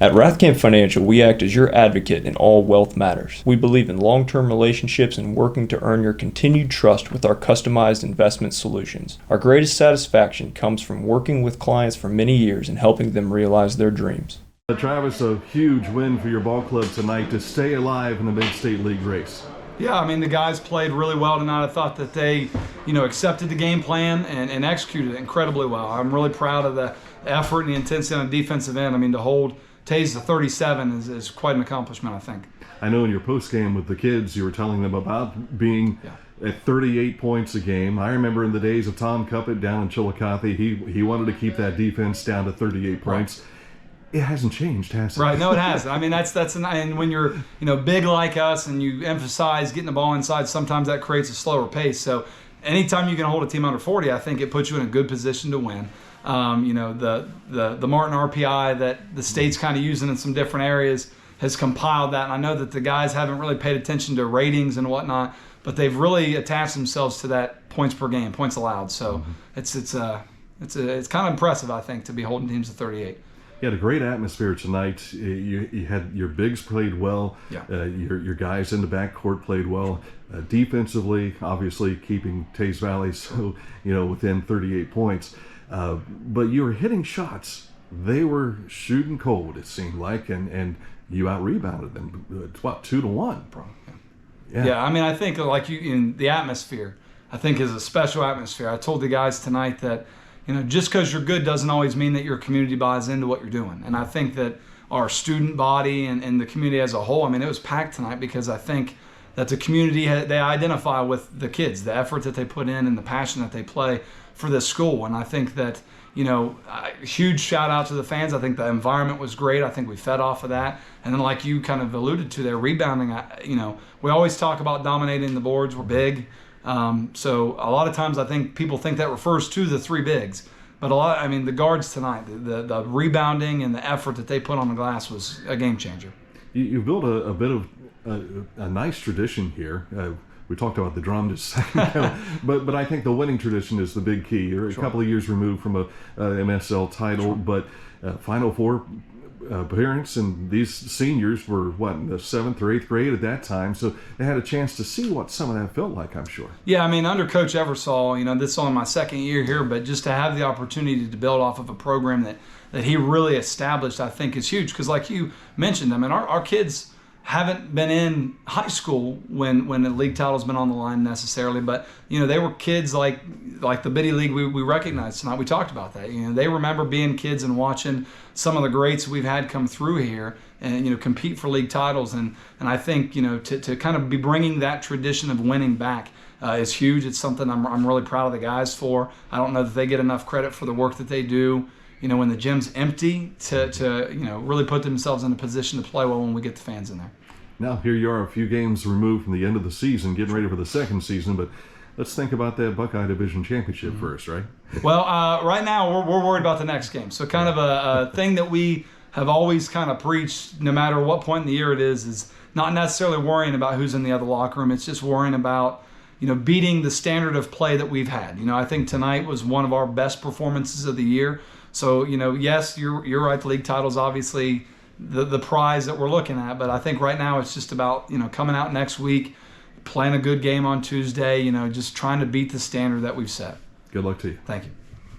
At Rathkamp Financial, we act as your advocate in all wealth matters. We believe in long-term relationships and working to earn your continued trust with our customized investment solutions. Our greatest satisfaction comes from working with clients for many years and helping them realize their dreams. Travis, a huge win for your ball club tonight to stay alive in the Mid-State League race. Yeah, I mean, the guys played really well tonight. I thought that they, accepted the game plan and executed it incredibly well. I'm really proud of the effort and the intensity on the defensive end. I mean, to hold Teays to 37 is quite an accomplishment, I think. I know in your post game with the kids, you were telling them about being at 38 points a game. I remember in the days of Tom Cuppett down in Chillicothe, he wanted to keep that defense down to 38 points. Right. It hasn't changed, has it? Right. No, it hasn't. I mean, that's and when you're big like us and you emphasize getting the ball inside, sometimes that creates a slower pace. So anytime you can hold a team under 40, I think it puts you in a good position to win. The Martin RPI that the state's kind of using in some different areas has compiled that, and I know that the guys haven't really paid attention to ratings and whatnot, but they've really attached themselves to that points per game, points allowed. So it's kind of impressive, I think, to be holding teams to 38. You had a great atmosphere tonight. You had your bigs played well. Yeah. Your guys in the backcourt played well. Defensively, obviously keeping Teays Valley so within 38 points. But you were hitting shots. They were shooting cold, it seemed like, and you out-rebounded them. It's what, 2-1? Yeah. I mean, I think like in the atmosphere, I think is a special atmosphere. I told the guys tonight that just because you're good doesn't always mean that your community buys into what you're doing. And I think that our student body and the community as a whole, I mean, it was packed tonight because I think that the community, they identify with the kids, the effort that they put in and the passion that they play for this school. And I think that, a huge shout out to the fans. I think the environment was great. I think we fed off of that. And then like you kind of alluded to there, rebounding, we always talk about dominating the boards. We're big. So a lot of times I think people think that refers to the three bigs, but the guards tonight, the rebounding and the effort that they put on the glass was a game changer. You built a bit of a nice tradition here. We talked about the drum just a second ago, but I think the winning tradition is the big key. You're a couple of years removed from a MSL title, but Final Four appearance, and these seniors were in the 7th or 8th grade at that time, so they had a chance to see what some of that felt like, I'm sure. Yeah, I mean, under Coach Eversole, this is only my second year here, but just to have the opportunity to build off of a program that he really established, I think is huge, because like you mentioned, I mean, our kids haven't been in high school when the league title's been on the line necessarily, but they were kids like the Biddy League we recognized tonight. We talked about that. They remember being kids and watching some of the greats we've had come through here and compete for league titles, and I think to kind of be bringing that tradition of winning back is huge. It's something I'm really proud of the guys for. I don't know that they get enough credit for the work that they do when the gym's empty to really put themselves in a position to play well when we get the fans in there. Now here you are a few games removed from the end of the season, getting ready for the second season, but let's think about that Buckeye Division Championship first, right? Well, right now we're worried about the next game. So kind of a thing that we have always kind of preached, no matter what point in the year it is not necessarily worrying about who's in the other locker room. It's just worrying about beating the standard of play that we've had. I think tonight was one of our best performances of the year. So, yes, you're right. The league title's obviously the prize that we're looking at. But I think right now it's just about, coming out next week, playing a good game on Tuesday, just trying to beat the standard that we've set. Good luck to you. Thank you.